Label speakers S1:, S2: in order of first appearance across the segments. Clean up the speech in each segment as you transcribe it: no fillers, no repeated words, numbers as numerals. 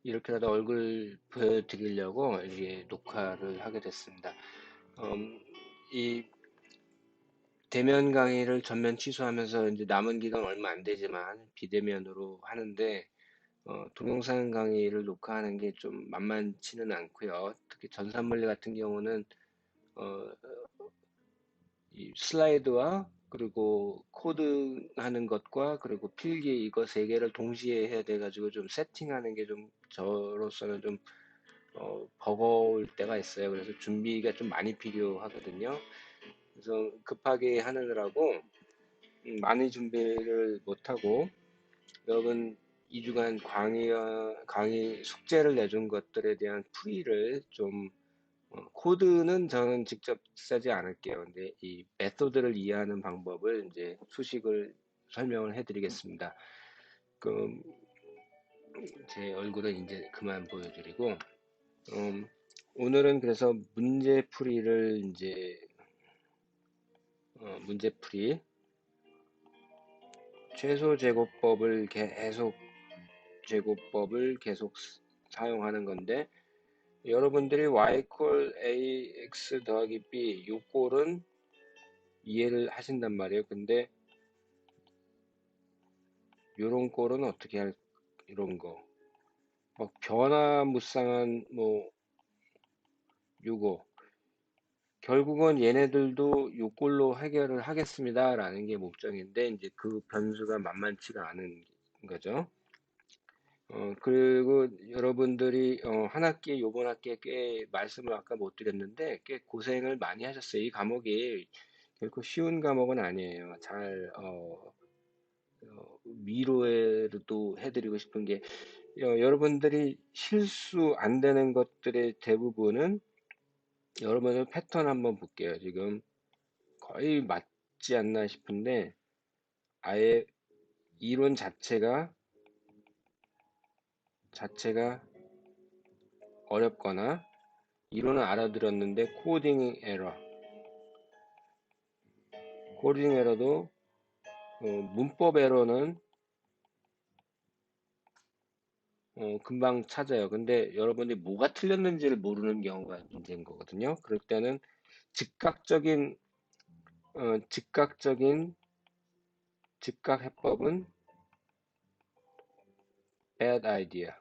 S1: 이렇게라도 얼굴 보여드리려고 이게 녹화를 하게 됐습니다. 이 대면 강의를 전면 취소하면서 이제 남은 기간 얼마 안 되지만 비대면으로 하는데 동영상 강의를 녹화하는 게 좀 만만치는 않고요. 특히 전산물리 같은 경우는 어, 이 슬라이드와 그리고 코드 하는 것과 그리고 필기 이거 세 개를 동시에 해야 돼 가지고 좀 세팅하는 게 좀 저로서는 좀 버거울 때가 있어요. 그래서 준비가 좀 많이 필요하거든요. 그래서 급하게 하느라고 많이 준비를 못하고 여러분 2주간 강의 숙제를 내준 것들에 대한 풀이를 좀 코드는 저는 직접 쓰지 않을게요. 근데 이 메소드를 이해하는 방법을 이제 수식을 설명을 해드리겠습니다. 그럼 제 얼굴은 이제 그만 보여드리고 오늘은 그래서 문제풀이를 이제 문제풀이 최소 제곱법을 계속 사용하는 건데 여러분들이 y 콜 ax 더하기 b 요 꼴은 이해를 하신단 말이에요. 근데 요런 꼴은 어떻게 할 이런 거 막 변화무쌍한 뭐 요거 결국은 얘네들도 요 꼴로 해결을 하겠습니다라는 게 목적인데 이제 그 변수가 만만치가 않은 거죠. 그리고 여러분들이 한 학기 요번 학기에 꽤 말씀을 아까 못 드렸는데 꽤 고생을 많이 하셨어요. 이 과목이 결코 쉬운 과목은 아니에요. 잘 위로도 해드리고 싶은 게 여러분들이 실수 안 되는 것들의 대부분은 여러분의 패턴 한번 볼게요. 지금 거의 맞지 않나 싶은데 아예 이론 자체가 어렵거나 이론은 알아들었는데 코딩 에러도 문법 에러는 금방 찾아요. 근데 여러분이 뭐가 틀렸는지를 모르는 경우가 문제인 거거든요. 그럴 때는 즉각적인 즉각적인 즉각 해법은 bad idea.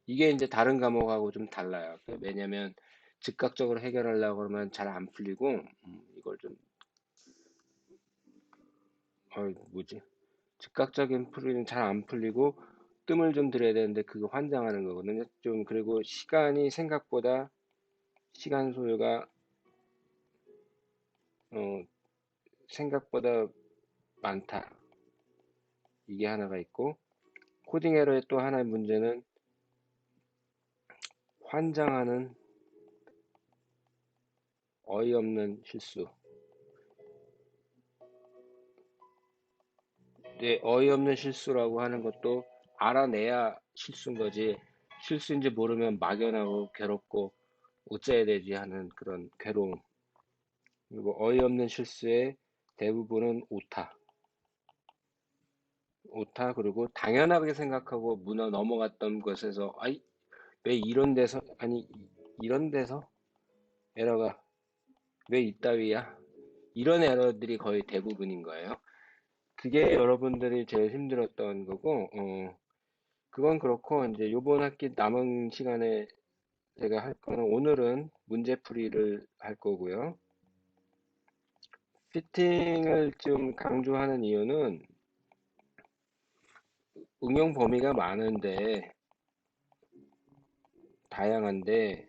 S1: 이게 이제 다른 과목하고 좀 달라요. 왜냐면 즉각적으로 해결하려고 그러면 잘 안 풀리고 이걸 좀 뭐지? 즉각적인 풀이는 잘 안 풀리고 뜸을 좀 들여야 되는데 그거 환장하는 거거든요. 좀 그리고 시간 소요가 어, 생각보다 많다. 이게 하나가 있고 코딩 에러의 또 하나의 문제는 환장하는 어이없는 실수. 근데 어이없는 실수라고 하는 것도 알아내야 실수인 거지. 실수인지 모르면 막연하고 괴롭고 어째야 되지 하는 그런 괴로움. 그리고 어이없는 실수의 대부분은 오타 그리고 당연하게 생각하고 문어 넘어갔던 것에서 아이 왜 이런 데서 에러가 왜 이따위야 이런 에러들이 거의 대부분인 거예요. 그게 여러분들이 제일 힘들었던 거고 그건 그렇고 이제 요번 학기 남은 시간에 제가 할 거는 오늘은 문제풀이를 할 거고요. 피팅을 좀 강조하는 이유는 응용 범위가 많은데 다양한데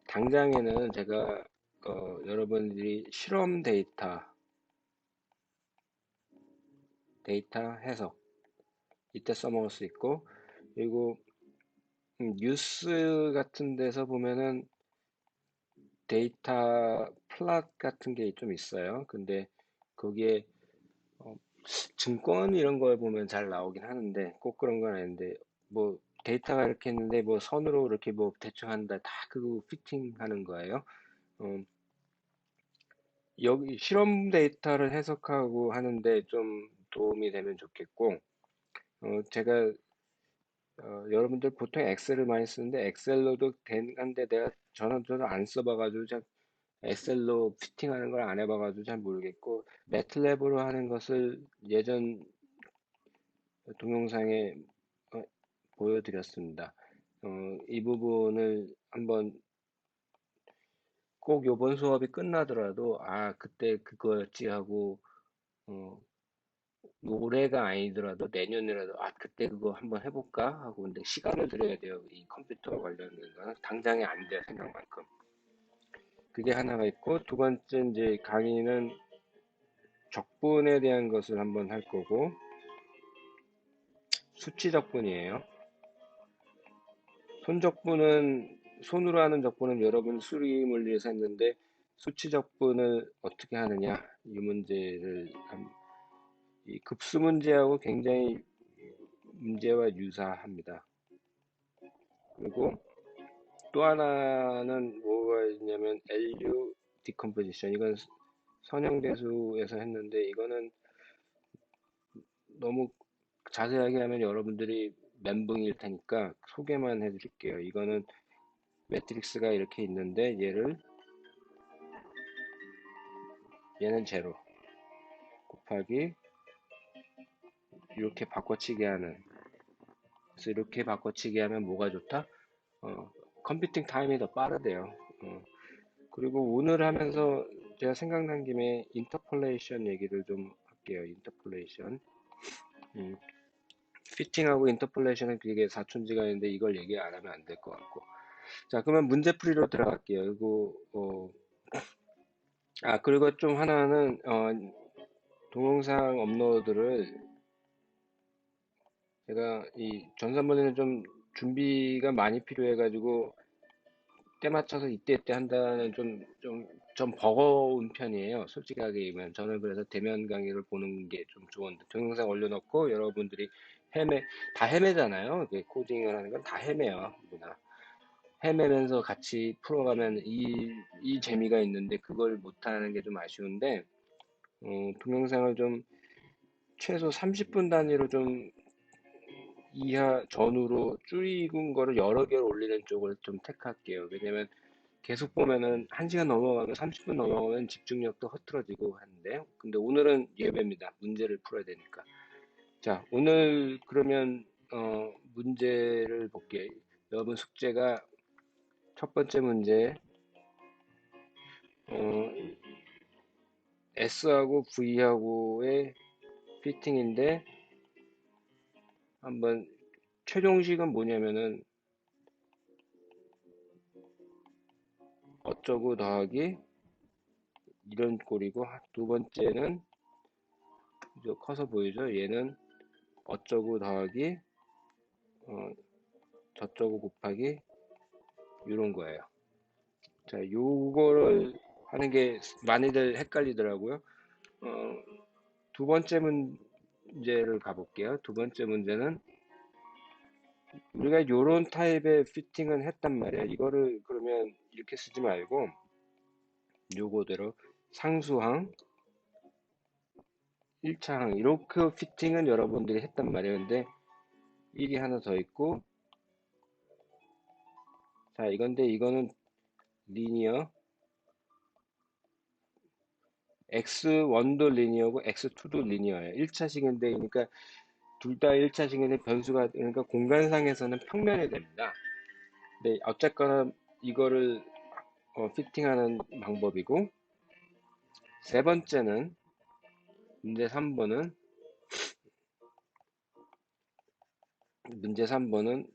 S1: 당장에는 제가 여러분들이 실험 데이터 해석 이때 써먹을 수 있고 그리고 뉴스 같은 데서 보면은 데이터 플랫 같은 게 좀 있어요. 근데 거기에 어, 증권 이런 걸 보면 잘 나오긴 하는데 꼭 그런 건 아닌데 뭐 데이터가 이렇게 있는데 뭐 선으로 이렇게 뭐 대충 한다 다 그거 피팅 하는 거예요. 어, 여기 실험 데이터를 해석하고 하는데 좀 도움이 되면 좋겠고 제가 여러분들 보통 엑셀을 많이 쓰는데 엑셀로도 되는데 저는 안 써봐가지고 잘 엑셀로 피팅하는 걸 안 해봐가지고 잘 모르겠고 매틀랩으로 하는 것을 예전 동영상에 어, 보여드렸습니다. 이 부분을 한번 꼭 요번 수업이 끝나더라도 그때 그거였지 하고 어, 올해가 아니더라도 내년이라도 그때 그거 한번 해볼까 하고 근데 시간을 들여야 돼요. 이 컴퓨터 관련된 거는 당장에 안 돼 생각만큼. 그게 하나가 있고 두 번째 이제 강의는 적분에 대한 것을 한번 할 거고 수치 적분이에요. 손적분은 손으로 하는 적분은 여러분 수리 물리에서 했는데 수치 적분을 어떻게 하느냐 이 문제를 이 급수 문제하고 굉장히 문제와 유사합니다. 그리고 또 하나는 뭐가 있냐면 LU 디컴포지션 이건 선형대수에서 했는데 이거는 너무 자세하게 하면 여러분들이 멘붕일 테니까 소개만 해드릴게요. 이거는 매트릭스가 이렇게 있는데 얘는 제로 곱하기 이렇게 바꿔치기 하는 그래서 이렇게 바꿔치기 하면 뭐가 좋다? 컴퓨팅 타임이 더 빠르대요. 그리고 오늘 하면서 제가 생각난 김에 인터폴레이션 얘기를 좀 할게요. 인터폴레이션. 음, 피팅하고 인터폴레이션은 그게 사촌지가 있는데 이걸 얘기 안 하면 안 될 것 같고. 자, 그러면 문제풀이로 들어갈게요. 그리고 좀 하나는, 동영상 업로드를 제가 이 전산물에는 좀 준비가 많이 필요해가지고 때 맞춰서 이때 한다는 좀 버거운 편이에요. 솔직하게 얘기하면. 저는 그래서 대면 강의를 보는 게 좀 좋은데, 동영상 올려놓고 여러분들이 다 헤매잖아요. 코딩을 하는 건 다 헤매요. 누구나. 헤매면서 같이 풀어가면 이 재미가 있는데 그걸 못하는 게 좀 아쉬운데, 동영상을 좀 최소 30분 단위로 좀 이하 전후로 줄이는 거를 여러 개를 올리는 쪽을 좀 택할게요. 왜냐면 계속 보면은 1시간 넘어가면 30분 넘어가면 집중력도 흐트러지고 하는데 근데 오늘은 예외입니다. 문제를 풀어야 되니까. 자, 오늘 그러면 문제를 볼게요. 여러분 숙제가 첫 번째 문제 어, S하고 V하고의 피팅인데 한번 최종식은 뭐냐면은 어쩌고 더하기 이런 꼴이고 두 번째는 커서 보이죠? 얘는 어쩌고 더하기 어, 저쩌고 곱하기 이런 거예요. 자, 요거를 하는 게 많이들 헷갈리더라고요. 두 번째 문제를 가볼게요. 두 번째 문제는 우리가 요런 타입의 피팅은 했단 말이야. 이거를 그러면 이렇게 쓰지 말고 요거대로 상수항, 1차항 이렇게 피팅은 여러분들이 했단 말이에요. 근데 일이 하나 더 있고 자, 이거는 리니어 X1도 리니어고 X2도 리니어예요. 1차식인데 그러니까 둘 다 1차식인데 변수가 그러니까 공간상에서는 평면이 됩니다. 네, 어쨌거나 이거를 피팅하는 방법이고 세 번째는 문제 3번은 문제 3번은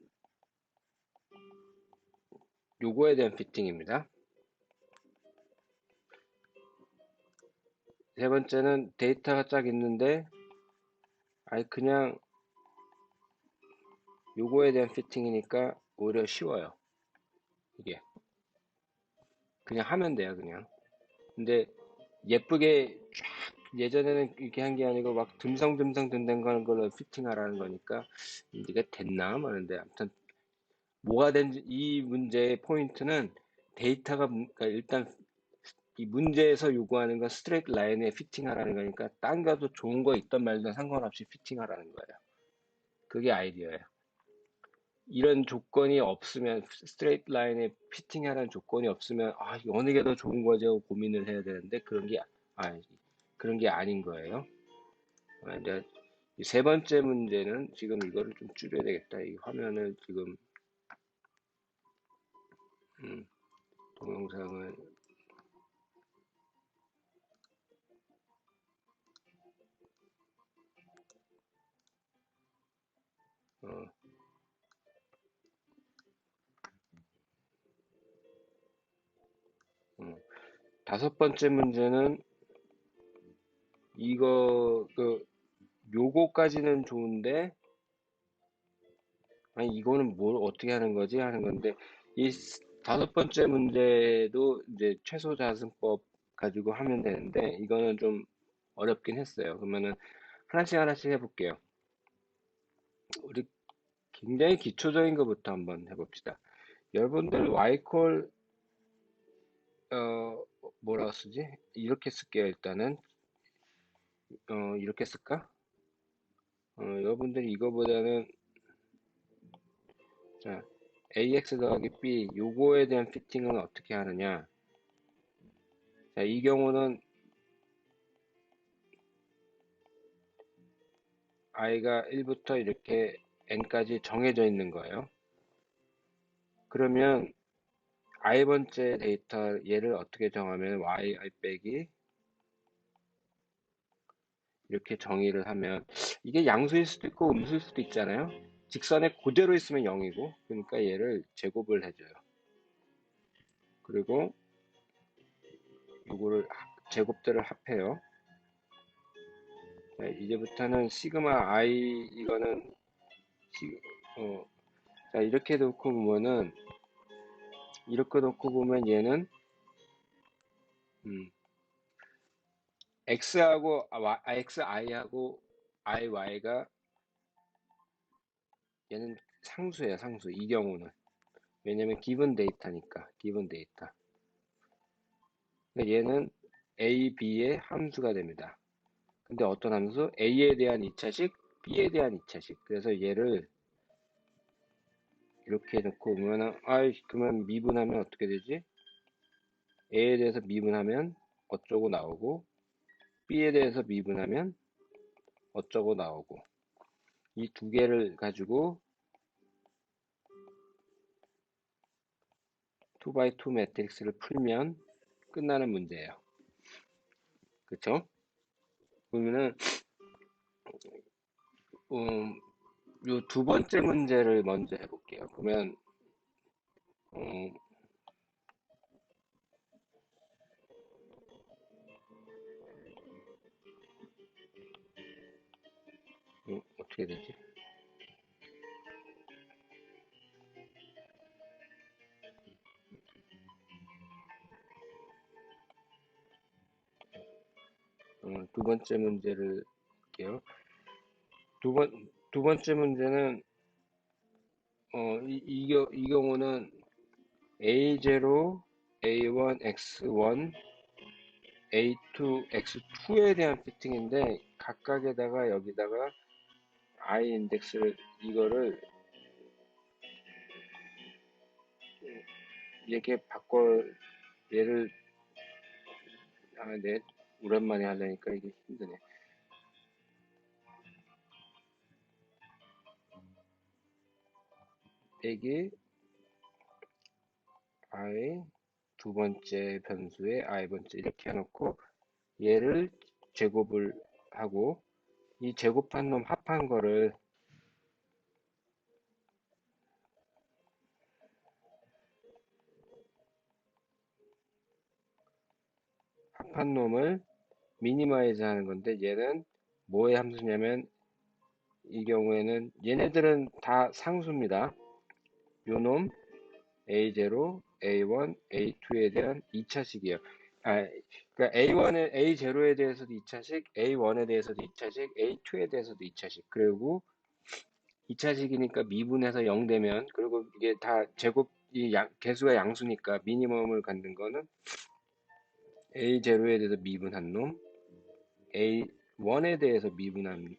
S1: 요거에 대한 피팅입니다. 세 번째는 데이터가 쫙 있는데 그냥 요거에 대한 피팅이니까 오히려 쉬워요. 이게 그냥 하면 돼요, 그냥. 근데 예쁘게 쫙 예전에는 이렇게 한 게 아니고 막 듬성듬성 든든 걸로 피팅하라는 거니까 이게 됐나 하는데 아무튼 뭐가 된지 이 문제의 포인트는 그러니까 일단 이 문제에서 요구하는 건 스트레이트 라인에 피팅하라는 거니까 딴 거도 좋은 거 있던 말든 상관없이 피팅하라는 거예요. 그게 아이디어예요. 이런 조건이 없으면 스트레이트 라인에 피팅하라는 조건이 없으면 이거 어느 게 더 좋은 거죠 하고 고민을 해야 되는데 아, 그런 게 아닌 거예요. 이제 세 번째 문제는 지금 이거를 좀 줄여야 되겠다. 이 화면을 지금 음, 동영상을 어, 어. 다섯 번째 문제는 이거 요거까지는 좋은데 아니 이거는 뭘 어떻게 하는 거지 하는 건데 이 다섯 번째 문제도 이제 최소 자승법 가지고 하면 되는데 이거는 좀 어렵긴 했어요. 그러면은 하나씩 하나씩 해볼게요. 우리 굉장히 기초적인 것부터 한번 해봅시다. 여러분들 y콜 뭐라고 쓰지? 이렇게 쓸게요. 일단은 이렇게 쓸까? 여러분들이 이거보다는 자, ax 더하기 b 요거에 대한 피팅은 어떻게 하느냐? 자, 이 경우는 i가 1부터 이렇게 n까지 정해져 있는 거예요. 그러면 i번째 데이터 얘를 어떻게 정하면 yi 빼기 이렇게 정의를 하면 이게 양수일 수도 있고 음수일 수도 있잖아요. 직선에 그대로 있으면 0이고 그러니까 얘를 제곱을 해줘요. 그리고 요거를 제곱들을 합해요. 자, 이제부터는 시그마 i 이거는 시, 어, 자 이렇게 놓고 보면은 이렇게 놓고 보면 얘는 음, x하고 xi하고 iy가 얘는 상수예요, 상수. 이 경우는 왜냐면 기본 데이터니까 기본 데이터. 그러니까 얘는 a, b의 함수가 됩니다. 근데 어떤 함수? a에 대한 2차식, b에 대한 2차식. 그래서 얘를 이렇게 놓고 보면은 그러면 미분하면 어떻게 되지? a에 대해서 미분하면 어쩌고 나오고 b에 대해서 미분하면 어쩌고 나오고 이 두 개를 가지고 2x2 매트릭스를 풀면 끝나는 문제예요. 그쵸? 그러면은 요 두 번째 문제를 먼저 해볼게요. 그러면 음, 어떻게 되지? 두 번째 문제를 할게요. 두 번째 문제는 이 경우는 A0, A1, X1, A2, X2에 대한 피팅인데 각각에다가 여기다가 I 인덱스를 이거를 이렇게 바꿔 얘를 네 오랜만에 하려니까 이게 힘드네. 빼기 I 두 번째 변수에 I 번째 이렇게 해놓고 얘를 제곱을 하고 이 제곱한 놈 합한 거를 합한 놈을 미니마이즈 하는 건데 얘는 뭐의 함수냐면 이 경우에는 얘네들은 다 상수입니다. 요놈 A0, A1, A2에 대한 2차식이에요. 그러니까 A0에 대해서도 2차식, A1에 대해서도 2차식, A2에 대해서도 2차식. 그리고 2차식이니까 미분해서 0 되면 그리고 이게 다 제곱 개수가 양수니까 미니멈을 갖는 거는 A0에 대해서 미분한 놈, A1에 대해서 미분해서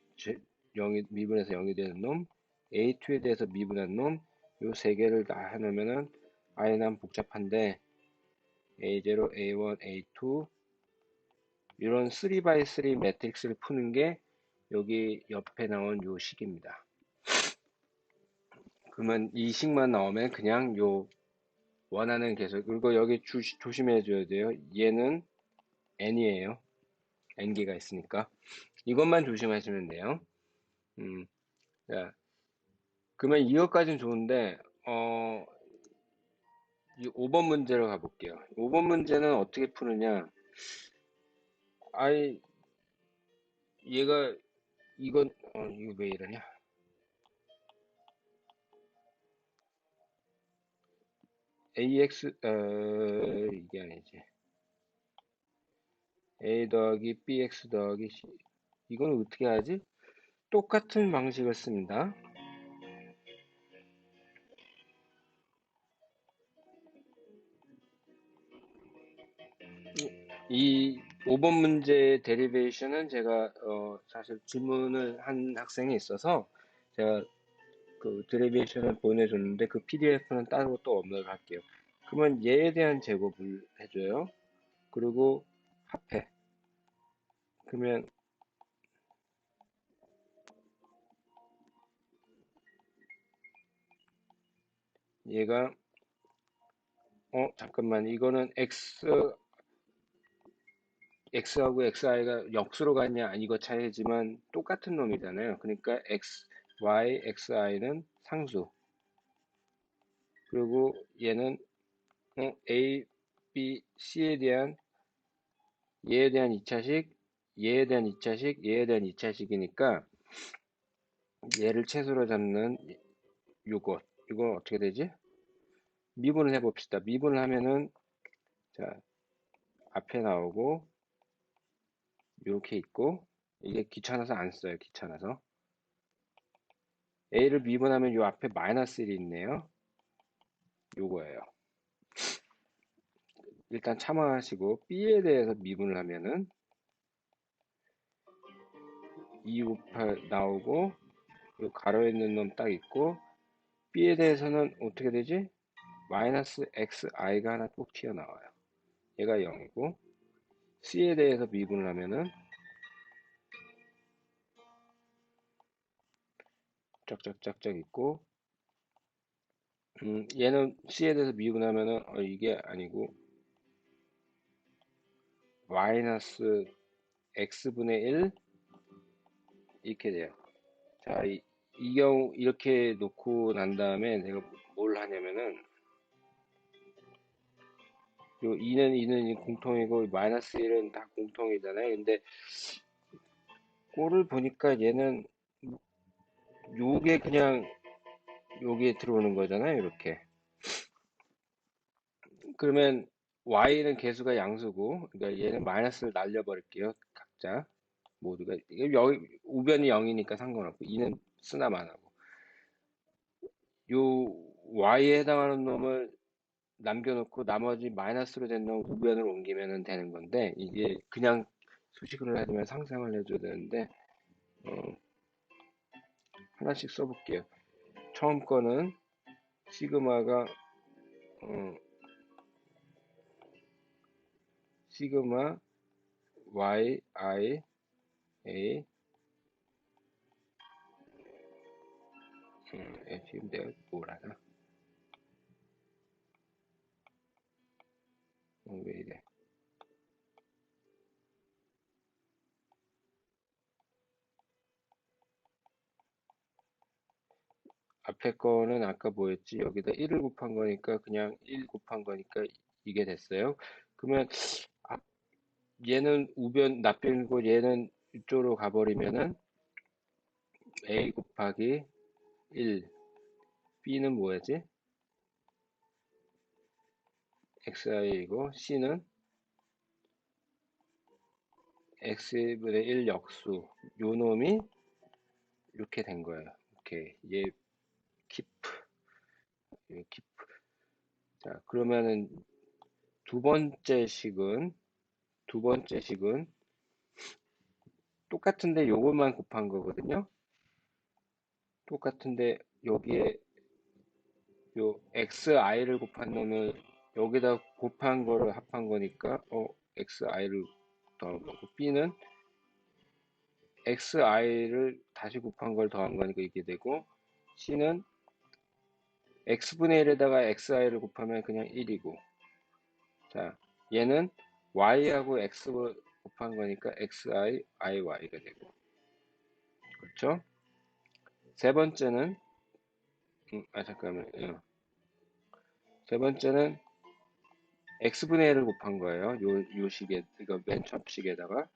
S1: 0이 되는 놈, A2에 대해서 미분한 놈, 요 세 개를 다 해놓으면은 i는 복잡한데 A0, A1, A2 이런 3x3 매트릭스를 푸는 게 여기 옆에 나온 요 식입니다. 그러면 이 식만 나오면 그냥 요 원하는 계속, 그리고 여기 조심해 줘야 돼요. 얘는 n이에요. n개가 있으니까 이것만 조심하시면 돼요. 자, 그러면 이것까지는 좋은데 이 5번 문제로 가볼게요. 5번 문제는 어떻게 푸느냐. 아이 얘가 이건 이거 왜 이러냐. ax 이게 아니지. a 더하기 bx 더하기 c 이건 어떻게 하지? 똑같은 방식을 씁니다. 이 5번 문제의 데리베이션은 제가 사실 질문을 한 학생이 있어서 제가 그 데리베이션을 보내줬는데 그 PDF는 따로 또 업로드 할게요. 그러면 얘에 대한 제곱을 해줘요. 그리고 합해. 그러면 얘가 잠깐만 이거는 x하고 xi가 역수로 갔냐 이거 차이지만 똑같은 놈이잖아요. 그러니까 y, xi는 상수. 그리고 얘는 a, b, c에 대한 얘에 대한 2차식, 얘에 대한 2차식, 얘에 대한 2차식이니까 얘를 최소로 잡는 이거 어떻게 되지? 미분을 해봅시다. 미분을 하면은 자 앞에 나오고 이렇게 있고 이게 귀찮아서 안 써요. 귀찮아서 a를 미분하면 요 앞에 마이너스 1이 있네요. 요거예요. 일단 참아하시고 b에 대해서 미분을 하면은 2 곱하 나오고 요 가로에 있는 놈 딱 있고 b에 대해서는 어떻게 되지? 마이너스 xi가 하나 꼭 튀어나와요. 얘가 0이고 c에 대해서 미분을 하면은 짝짝짝짝 있고 얘는 c에 대해서 미분하면은 이게 아니고 마이너스 x분의 1 이렇게 돼요. 자, 이 경우 이렇게 놓고 난 다음에 내가 뭘 하냐면은 요 2는 공통이고 마이너스 1은 다 공통이잖아요. 근데 꼴을 보니까 얘는 요게 그냥 여기에 들어오는 거잖아요. 이렇게. 그러면 y는 개수가 양수고 그러니까 얘는 마이너스를 날려버릴게요. 각자 모두가 여기 우변이 0이니까 상관없고 2는 쓰나 마나고 요 y에 해당하는 놈을 남겨놓고 나머지 마이너스로 된 놈 우변으로 옮기면 되는 건데 이게 그냥 수식으로 해주면 상상을 해줘야 되는데 어, 하나씩 써볼게요. 처음 거는 시그마가 시그마 y i a 지금 내가 뭘 하나 왜 이래 앞에 거는 아까 뭐였지 여기다 1을 곱한 거니까 그냥 1 곱한 거니까 이게 됐어요. 그러면 얘는 우변 납변이고 얘는 이쪽으로 가버리면은 a 곱하기 1 b는 뭐였지? xi이고 c는 x분의 1 역수 요 놈이 이렇게 된 거예요. 오케이 얘 keep 자 그러면은 두 번째 식은 똑같은데 요것만 곱한 거거든요. 똑같은데 여기에 요 xi를 곱한 놈을 여기다 곱한 거를 합한 거니까 xi를 더한 거고, b는 xi를 다시 곱한 걸 더한 거니까 이게 되고, c는 x분의 1에다가 xi를 곱하면 그냥 1이고, 자, 얘는 y하고 x 곱한 거니까 xi, iy가 되고, 그렇죠? 세 번째는, 잠깐만, 세 번째는 x분의 1을 곱한 거예요. 요 식에, 이거 맨 처음 식에다가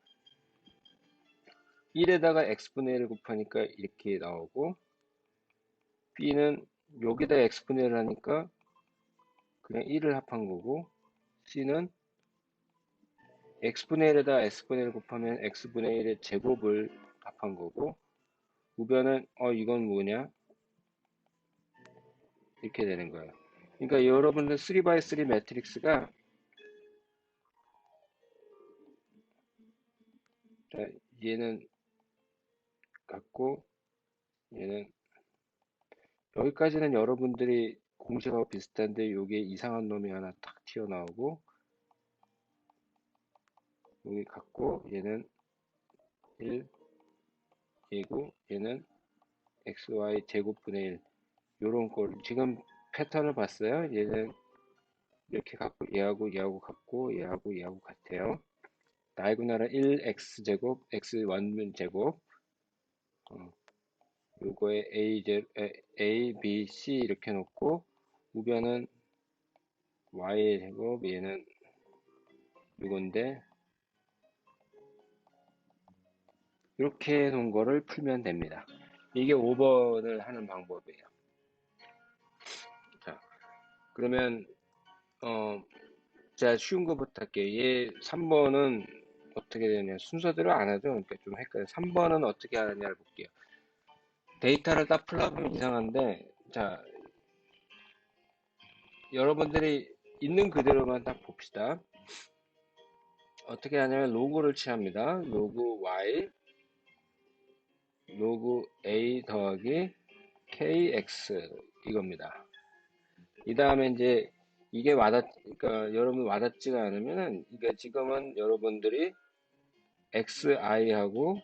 S1: 1에다가 x분의 1을 곱하니까 이렇게 나오고, b는 여기다 x분의 1을 하니까 그냥 1을 합한 거고, c는 x분의 1에다 x분의 1을 곱하면 x분의 1의 제곱을 합한 거고, 우변은 이건 뭐냐? 이렇게 되는 거예요. 그러니까 여러분들 3x3 매트릭스가, 자, 얘는 같고 얘는, 여기까지는 여러분들이 공식하고 비슷한데 요게 이상한 놈이 하나 탁 튀어나오고, 여기 같고 얘는 1, 얘고 얘는 xy 제곱분의 1, 요런 걸 지금 패턴을 봤어요. 얘는 이렇게 같고 얘하고 같고 얘하고 같아요. 다이고널은 1x제곱 x1제곱, 요거에 a, b, c 이렇게 놓고, 우변은 y제곱, 얘는 요건데, 이렇게 놓은 거를 풀면 됩니다. 이게 5번을 하는 방법이에요. 자, 그러면 자, 쉬운 거부터 할게요. 얘 3번은 어떻게 되냐, 순서대로 안 하죠. 그러니까 좀 헷갈려요. 3번은 어떻게 하느냐를 볼게요. 데이터를 딱 풀려면 이상한데, 자, 여러분들이 있는 그대로만 딱 봅시다. 어떻게 하냐면 로그를 취합니다. 로그 y, 로그 a 더하기 kx, 이겁니다. 이 다음에 이제 이게 그러니까 여러분 와닿지가 않으면은, 이게 지금은 여러분들이 xi하고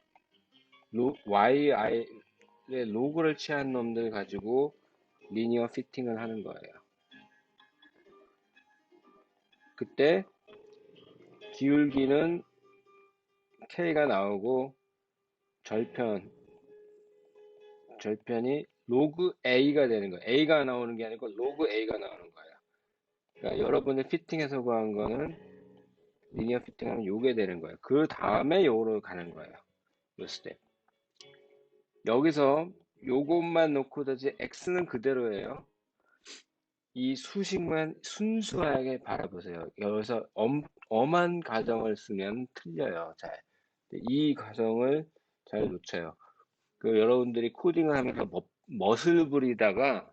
S1: yi의 로그를 취한 놈들 가지고 리니어 피팅을 하는 거예요. 그때 기울기는 k가 나오고, 절편이 로그 a가 되는 거예요. a가 나오는 게 아니고 로그 a가 나오는 거예요. 그러니까 여러분이 피팅해서 구한 거는 리니어 피팅하면 요게 되는 거예요. 그 다음에 요로 가는 거예요. 요 스텝. 여기서 요것만 놓고 다시 x는 그대로예요. 이 수식만 순수하게 바라보세요. 여기서 엄한 가정을 쓰면 틀려요. 잘. 이 가정을 잘 놓쳐요. 여러분들이 코딩을 하면서 멋을 부리다가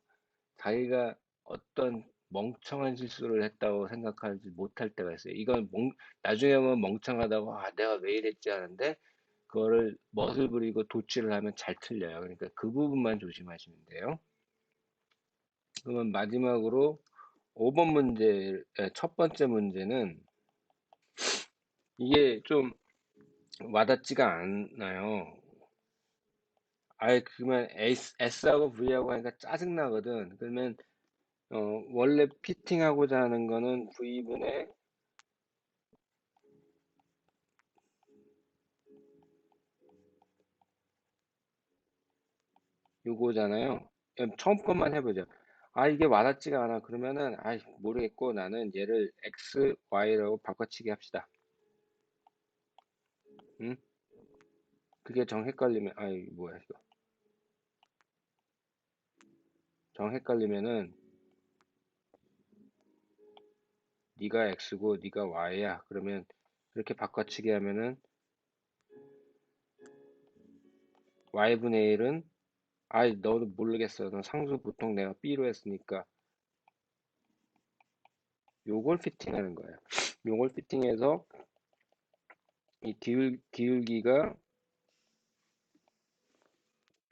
S1: 자기가 어떤 멍청한 실수를 했다고 생각하지 못할 때가 있어요. 이건 나중에 보면 멍청하다고, 내가 왜 이랬지 하는데, 그거를 멋을 부리고 도치를 하면 잘 틀려요. 그러니까 그 부분만 조심하시면 돼요. 그러면 마지막으로 5번 문제, 첫 번째 문제는 이게 좀 와닿지가 않나요? 그러면 S하고 V하고 하니까 짜증나거든. 그러면 원래 피팅하고자 하는 거는 V분의 요거잖아요. 그럼 처음 것만 해보죠. 이게 와닿지가 않아. 그러면은, 모르겠고, 나는 얘를 X, Y라고 바꿔치기 합시다. 응? 그게 정 헷갈리면, 뭐야, 이거. 정 헷갈리면은, 네가 X고, 네가 Y야. 그러면, 이렇게 바꿔치기 하면은, Y분의 1은, 너는 모르겠어. 넌 상수 보통 내가 B로 했으니까, 요걸 피팅하는 거야. 요걸 피팅해서, 이 기울기가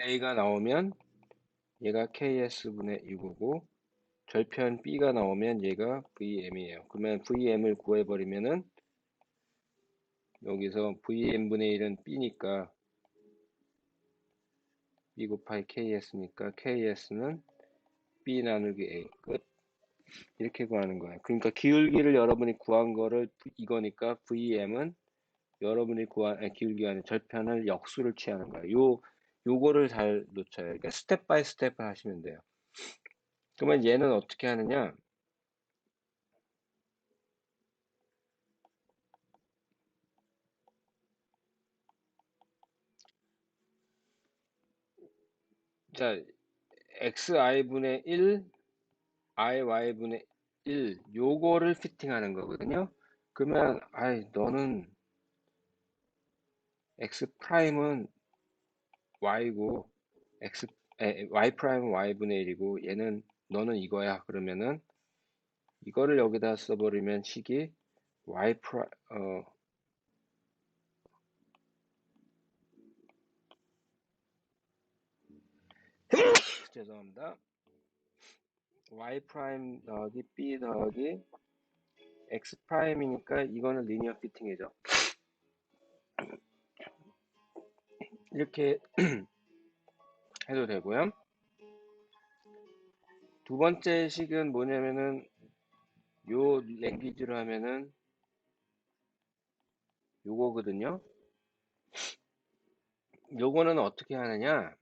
S1: A가 나오면, 얘가 KS분의 6이고, 절편 B가 나오면 얘가 VM이에요. 그러면 VM을 구해버리면은 여기서 VM분의 1은 B니까 B 곱하기 KS니까 KS는 B 나누기 A 끝. 이렇게 구하는 거예요. 그러니까 기울기를 여러분이 구한 거를 이거니까 VM은 여러분이 구한 기울기 안에 절편을 역수를 취하는 거예요. 요거를 잘 놓쳐요. 그러니까 스텝 바이 스텝 하시면 돼요. 그러면 얘는 어떻게 하느냐? 자, xi분의 1, iy분의 1 요거를 피팅하는 거거든요. 그러면 너는 x 프라임은 y고 y 프라임은 y분의 1이고 얘는 너는 이거야. 그러면은 이거를 여기다 써버리면 식이 y 프라 죄송합니다. y 프라임 더하기 b 더하기 x 프라임이니까 이거는 리니어 피팅이죠. 이렇게 해도 되고요. 두 번째 식은 뭐냐면은 요 랭귀지로 하면은 요거거든요. 요거는 어떻게 하느냐?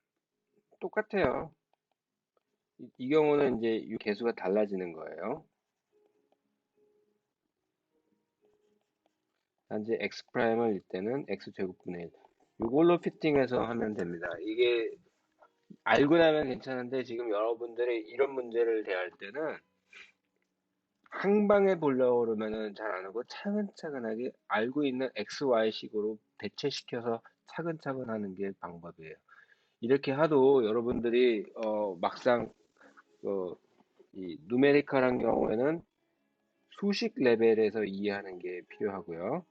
S1: 똑같아요. 이 경우는 이제 이 개수가 달라지는 거예요. 단지 x 프라임을 이때는 x 제곱분의 1. 요걸로 피팅해서 하면 됩니다. 이게 알고 나면 괜찮은데 지금 여러분들이 이런 문제를 대할 때는 한 방에 보려고 그러면은 잘 안 하고 차근차근하게 알고 있는 XY식으로 대체시켜서 차근차근 하는 게 방법이에요. 이렇게 하도 여러분들이 막상 이 누메리컬한 경우에는 수식 레벨에서 이해하는 게 필요하고요.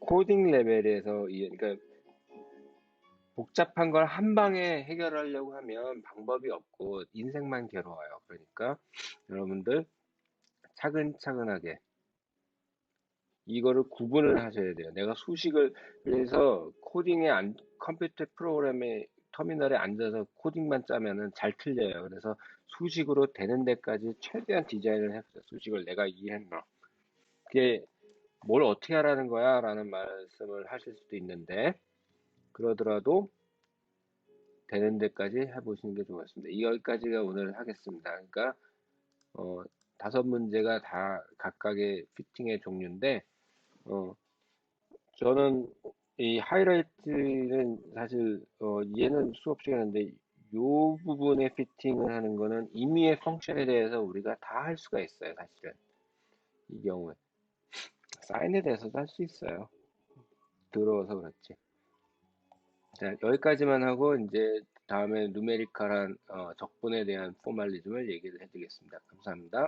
S1: 코딩 레벨에서 그러니까 복잡한 걸 한 방에 해결하려고 하면 방법이 없고 인생만 괴로워요. 그러니까 여러분들 차근차근하게 이거를 구분을 하셔야 돼요. 내가 수식을 그래서 컴퓨터 프로그램의 터미널에 앉아서 코딩만 짜면은 잘 틀려요. 그래서 수식으로 되는 데까지 최대한 디자인을 했어요. 수식을 내가 이해했나. 그게 뭘 어떻게 하라는 거야? 라는 말씀을 하실 수도 있는데 그러더라도 되는 데까지 해보시는 게 좋겠습니다. 여기까지가 오늘 하겠습니다. 그러니까 5문제가 다 각각의 피팅의 종류인데 저는 이 하이라이트는 사실 얘는 수업 시간인데 요 부분에 피팅을 하는 거는 임의의 펑션에 대해서 우리가 다 할 수가 있어요. 사실은 이 경우에 사인에 대해서도 할 수 있어요. 들어서 그렇지. 자, 여기까지만 하고 이제 다음에 누메리컬한 적분에 대한 포멀리즘을 얘기를 해드리겠습니다. 감사합니다.